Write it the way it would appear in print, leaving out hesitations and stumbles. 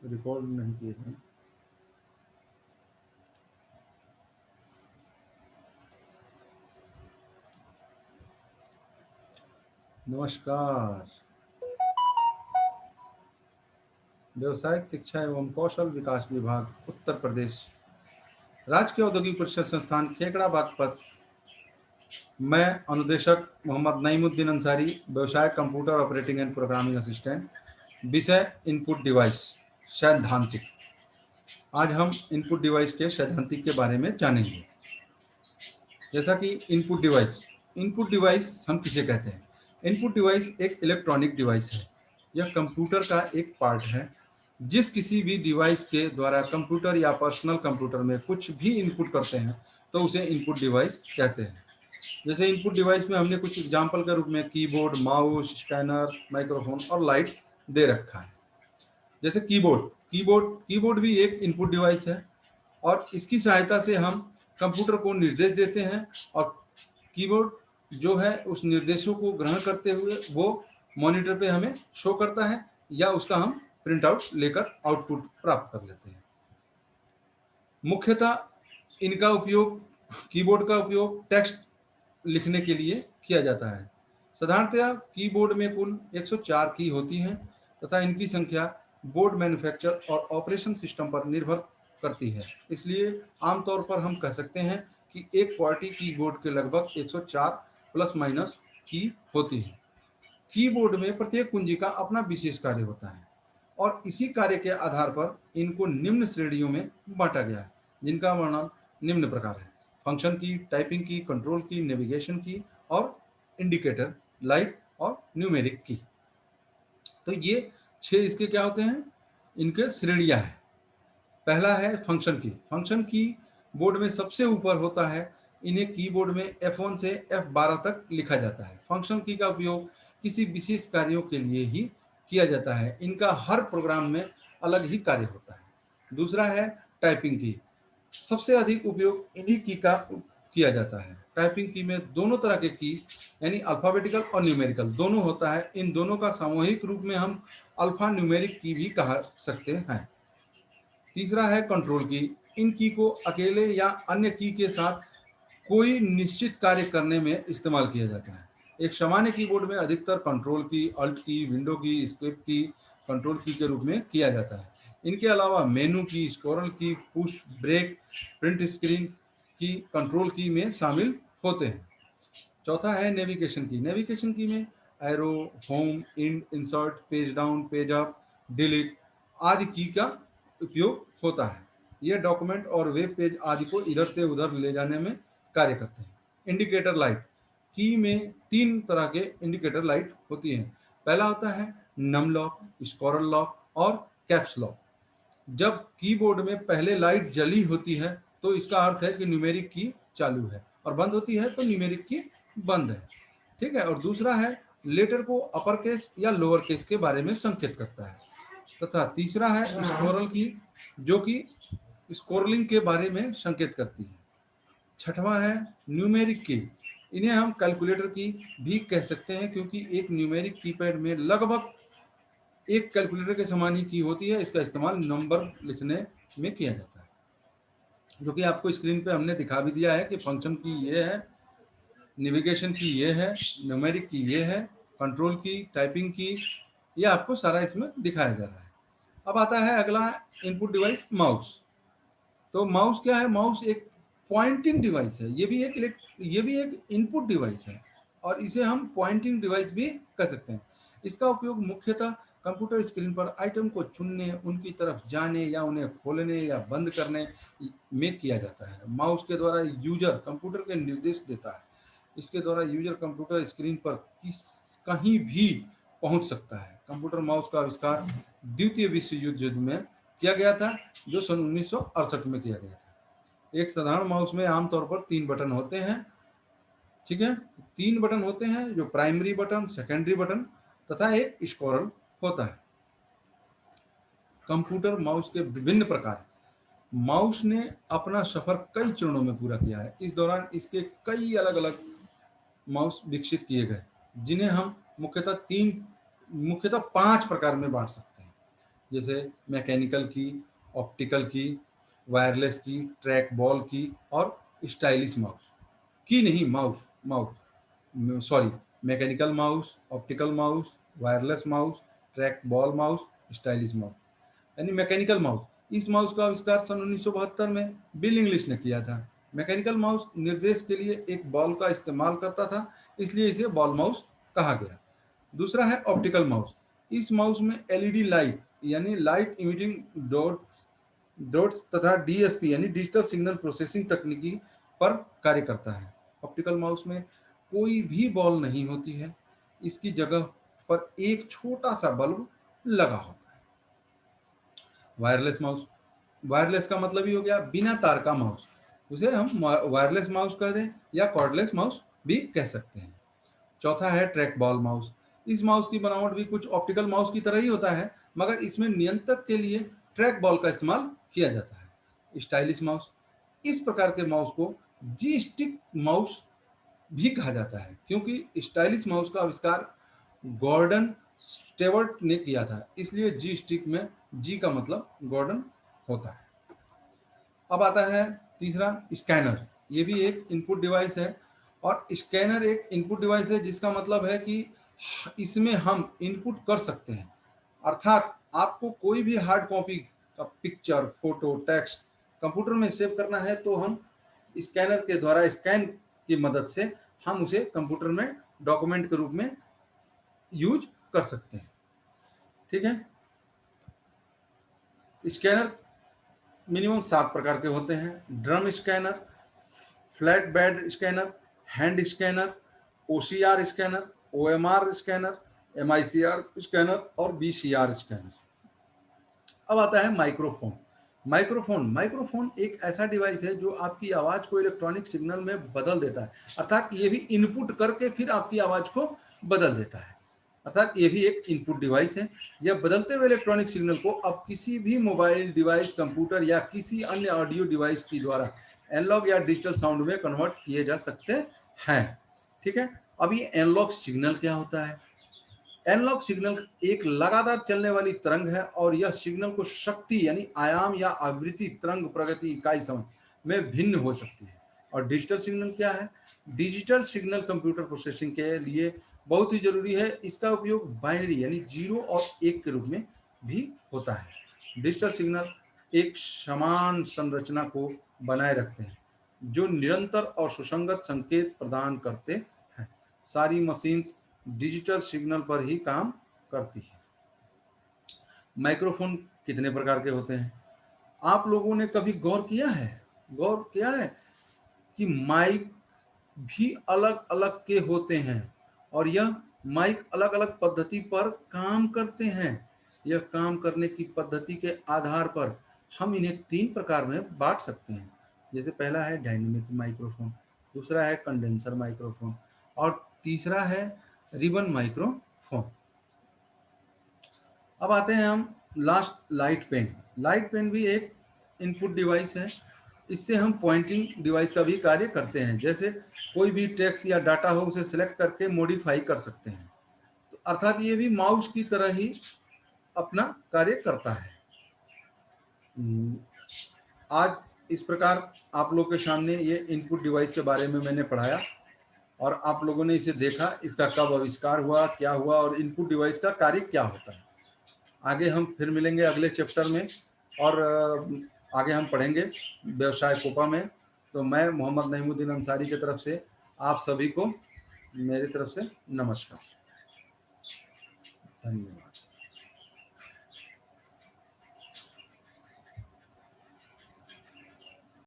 Record नहीं किए हैं। नमस्कार। व्यवसायिक शिक्षा एवं कौशल विकास विभाग उत्तर प्रदेश राज्य के औद्योगिक प्रशिक्षण संस्थान खेकड़ा बागपत। मैं अनुदेशक मोहम्मद नईमुद्दीन अंसारी, व्यवसाय computer operating and programming assistant, विषय इनपुट डिवाइस सैद्धांतिक। आज हम इनपुट डिवाइस के सैद्धांतिक के बारे में जानेंगे। जैसा कि इनपुट डिवाइस हम किसे कहते हैं? इनपुट डिवाइस एक इलेक्ट्रॉनिक डिवाइस है। यह कंप्यूटर का एक पार्ट है। जिस किसी भी डिवाइस के द्वारा कंप्यूटर या पर्सनल कंप्यूटर में कुछ भी इनपुट करते हैं तो उसे इनपुट डिवाइस कहते हैं। जैसे इनपुट डिवाइस में हमने कुछ एग्जाम्पल के रूप में कीबोर्ड, माउस, स्कैनर, माइक्रोफोन और लाइट दे रखा है। जैसे कीबोर्ड भी एक इनपुट डिवाइस है और इसकी सहायता से हम कंप्यूटर को निर्देश देते हैं और कीबोर्ड जो है उस निर्देशों को ग्रहण करते हुए वो मॉनिटर पे हमें शो करता है या उसका हम प्रिंट आउट लेकर आउटपुट प्राप्त कर लेते हैं। मुख्यतः इनका उपयोग कीबोर्ड का उपयोग टेक्स्ट लिखने के लिए किया जाता है। साधारणतया कीबोर्ड में कुल 104 की होती हैं तथा इनकी संख्या बोर्ड मैन्युफैक्चर और ऑपरेशन सिस्टम पर निर्भर करती है। इसलिए आमतौर पर हम कह सकते हैं कि एक क्वालिटी कीबोर्ड के लगभग 104 प्लस माइनस की होती है। कीबोर्ड में प्रत्येक कुंजी का अपना विशेष कार्य होता है और इसी कार्य के आधार पर इनको निम्न श्रेणियों में बांटा गया है, जिनका वर्णन निम्न प्रकार है: फंक्शन की, टाइपिंग की, कंट्रोल की, नेविगेशन की और इंडिकेटर, लाइट और न्यूमेरिक की। तो ये 6 इसके क्या होते हैं? इनके श्रेणियां हैं। पहला है फंक्शन की बोर्ड में सबसे ऊपर होता है। इन्हें कीबोर्ड में F1 से F12 तक लिखा जाता है। फंक्शन की का उपयोग किसी विशेष कार्यों के लिए ही किया जाता है। इनका हर प्रोग्राम में अलग ही कार्य होता है। दूसरा है टाइपिंग की। सबसे अधिक उपयोग इन्हीं की का किया जाता है। टाइपिंग की में दोनों तरह के की यानी अल्फाबेटिकल और न्यूमेरिकल दोनों होता है। इन दोनों का सामूहिक रूप में हम अल्फा न्यूमेरिक की भी कहा सकते हैं। तीसरा है कंट्रोल की। इन की को अकेले या अन्य की के साथ कोई निश्चित कार्य करने में इस्तेमाल किया जाता है। एक सामान्य कीबोर्ड में अधिकतर कंट्रोल की, अल्ट की, विंडो की, स्केप की कंट्रोल की के रूप में किया जाता है। इनके अलावा मेनू की, स्क्रोल की, पुश, ब्रेक, प्रिंट स्क्रीन की कंट्रोल की में शामिल होते हैं। चौथा है नेविगेशन की में arrow, home, end, insert, page down, page up, delete आदि की का उपयोग होता है। ये डॉक्यूमेंट और वेब पेज आदि को इधर से उधर ले जाने में कार्य करते हैं। इंडिकेटर लाइट की में 3 तरह के इंडिकेटर लाइट होती हैं। पहला होता है नम लॉक, स्क्रोल लॉक और कैप्स लॉक। जब कीबोर्ड में पहले लाइट जली होती है तो इसका अर्थ है कि न्यूमेरिक की चालू है और बंद होती है तो न्यूमेरिक की बंद है। ठीक है। और दूसरा है लेटर को अपर केस या लोअर केस के बारे में संकेत करता है। तथा तीसरा है स्क्रोल की, जो कि स्क्रोलिंग के बारे में संकेत करती है। छठवां है न्यूमेरिक की। इन्हें हम कैलकुलेटर की भी कह सकते हैं क्योंकि एक न्यूमेरिक कीपैड में लगभग एक कैलकुलेटर के समान ही की होती है। इसका इस्तेमाल नंबर लिखने में किया जाता है, जो कि आपको स्क्रीन पे हमने दिखा भी दिया है कि फंक्शन की ये है, नेविगेशन की ये है, न्यूमेरिक की ये है, कंट्रोल की, टाइपिंग की, ये आपको सारा इसमें दिखाया जा रहा है। अब आता है अगला इनपुट डिवाइस माउस। तो माउस क्या है? माउस एक पॉइंटिंग डिवाइस है। ये भी एक इनपुट डिवाइस है और इसे हम पॉइंटिंग डिवाइस भी कह सकते हैं। इसका उपयोग मुख्यतः कंप्यूटर स्क्रीन पर आइटम को चुनने, उनकी तरफ जाने या उन्हें खोलने या बंद करने में किया जाता है। माउस के द्वारा यूजर कंप्यूटर के निर्देश देता है। इसके द्वारा यूजर कंप्यूटर स्क्रीन पर कहीं भी पहुंच सकता है। कंप्यूटर माउस का आविष्कार द्वितीय विश्व युद्ध में किया गया था, जो सन 1968 में किया गया था। एक साधारण माउस में आमतौर पर 3 बटन होते हैं। ठीक है। 3 बटन होते हैं, जो प्राइमरी बटन, सेकेंडरी बटन तथा एक स्क्रोल होता है। कंप्यूटर माउस के विभिन्न प्रकार। माउस ने अपना सफर कई चरणों में पूरा किया है। इस दौरान इसके कई अलग अलग माउस विकसित किए गए, जिन्हें हम मुख्यतः 5 प्रकार में बांट सकते हैं। जैसे मैकेनिकल की, ऑप्टिकल की, वायरलेस की, ट्रैक बॉल की और स्टाइलिश माउस की नहीं, mouse mouse sorry, mechanical mouse, optical mouse, wireless mouse, track ball mouse, stylish mouse. यानी मैकेनिकल माउस, इस माउस का आविष्कार सन 1972 में बिल इंग्लिश ने किया था। मैकेनिकल माउस निर्देश के लिए एक बॉल का इस्तेमाल करता था, इसलिए इसे बॉल माउस कहा गया। दूसरा है ऑप्टिकल माउस। इस माउस में एलईडी लाइट यानी लाइट इमिटिंग डॉट्स तथा डीएसपी यानी डिजिटल सिग्नल प्रोसेसिंग तकनीकी पर कार्य करता है। ऑप्टिकल माउस में कोई भी बॉल नहीं होती है, इसकी जगह पर एक छोटा सा बल्ब लगा होता है। वायरलेस माउस, वायरलेस का मतलब ही हो गया बिना तार का माउस, उसे हम वायरलेस माउस कह दें या कॉर्डलेस माउस भी कह सकते हैं। चौथा है ट्रैक बॉल माउस। इस माउस की बनावट भी कुछ ऑप्टिकल माउस की तरह ही होता है, मगर इसमें नियंत्रक के लिए ट्रैक बॉल का इस्तेमाल किया जाता है। स्टाइलिश माउस, इस प्रकार के माउस को जी स्टिक माउस भी कहा जाता है, क्योंकि स्टाइलिश माउस का आविष्कार गॉर्डन स्टेवर्ट ने किया था, इसलिए जी स्टिक में जी का मतलब गॉर्डन होता है। अब आता है तीसरा, स्कैनर। ये भी एक इनपुट डिवाइस है, और स्कैनर एक इनपुट डिवाइस है जिसका मतलब है कि इसमें हम इनपुट कर सकते हैं। अर्थात आपको कोई भी हार्ड कॉपी का पिक्चर, फोटो, टेक्स्ट कंप्यूटर में सेव करना है तो हम स्कैनर के द्वारा, स्कैन की मदद से हम उसे कंप्यूटर में डॉक्यूमेंट के रूप में यूज कर सकते हैं। ठीक है। स्कैनर मिनिमम 7 प्रकार के होते हैं: drum scanner, flat bed scanner, hand scanner, OCR scanner, OMR scanner, MICR scanner और बीसीआर स्कैनर। अब आता है माइक्रोफोन। माइक्रोफोन एक ऐसा डिवाइस है जो आपकी आवाज को इलेक्ट्रॉनिक सिग्नल में बदल देता है, अर्थात ये भी इनपुट करके फिर आपकी आवाज को बदल देता है। अर्थात ये भी एक इनपुट डिवाइस है। यह बदलते हुए इलेक्ट्रॉनिक सिग्नल को अब किसी भी मोबाइल डिवाइस, कंप्यूटर या किसी अन्य ऑडियो डिवाइस के द्वारा एनालॉग या डिजिटल साउंड में कन्वर्ट किए जा सकते हैं। ठीक है। अब ये एनालॉग सिग्नल क्या होता है? एनालॉग सिग्नल एक लगातार चलने वाली तरंग है, और यह सिग्नल को शक्ति यानी आयाम या आवृत्ति, तरंग प्रगति, इकाई समय में भिन्न हो सकती है। और डिजिटल सिग्नल क्या है? डिजिटल सिग्नल कंप्यूटर प्रोसेसिंग के लिए बहुत ही जरूरी है। इसका उपयोग बाइनरी यानी 0 और 1 के रूप में भी होता है। डिजिटल सिग्नल एक समान संरचना को बनाए रखते हैं, जो निरंतर और सुसंगत संकेत प्रदान करते हैं। सारी मशीन्स डिजिटल सिग्नल पर ही काम करती है। माइक्रोफोन कितने प्रकार के होते हैं? आप लोगों ने कभी गौर किया है कि माइक भी अलग अलग के होते हैं, और यह माइक अलग अलग पद्धति पर काम करते हैं। यह काम करने की पद्धति के आधार पर हम इन्हें 3 प्रकार में बांट सकते हैं। जैसे पहला है डायनेमिक माइक्रोफोन, दूसरा है कंडेंसर माइक्रोफोन, और तीसरा है रिबन माइक्रोफोन। अब आते हैं हम last, light pen. Light pen भी एक इनपुट डिवाइस है। इससे हम पॉइंटिंग डिवाइस का भी कार्य करते हैं। जैसे कोई भी टेक्स्ट या डाटा हो, उसे सिलेक्ट करके मॉडिफाई कर सकते हैं। तो अर्थात ये भी माउस की तरह ही अपना कार्य करता है। आज इस प्रकार आप लोग के सामने ये इनपुट डिवाइस के बारे में मैंने पढ़ाया, और आप लोगों ने इसे देखा, इसका कब आविष्कार हुआ, क्या हुआ, और इनपुट डिवाइस का कार्य क्या होता है। आगे हम फिर मिलेंगे अगले चैप्टर में, और आगे हम पढ़ेंगे व्यवसाय कोपा में। तो मैं मोहम्मद नईमुद्दीन अंसारी की तरफ से आप सभी को मेरी तरफ से नमस्कार, धन्यवाद।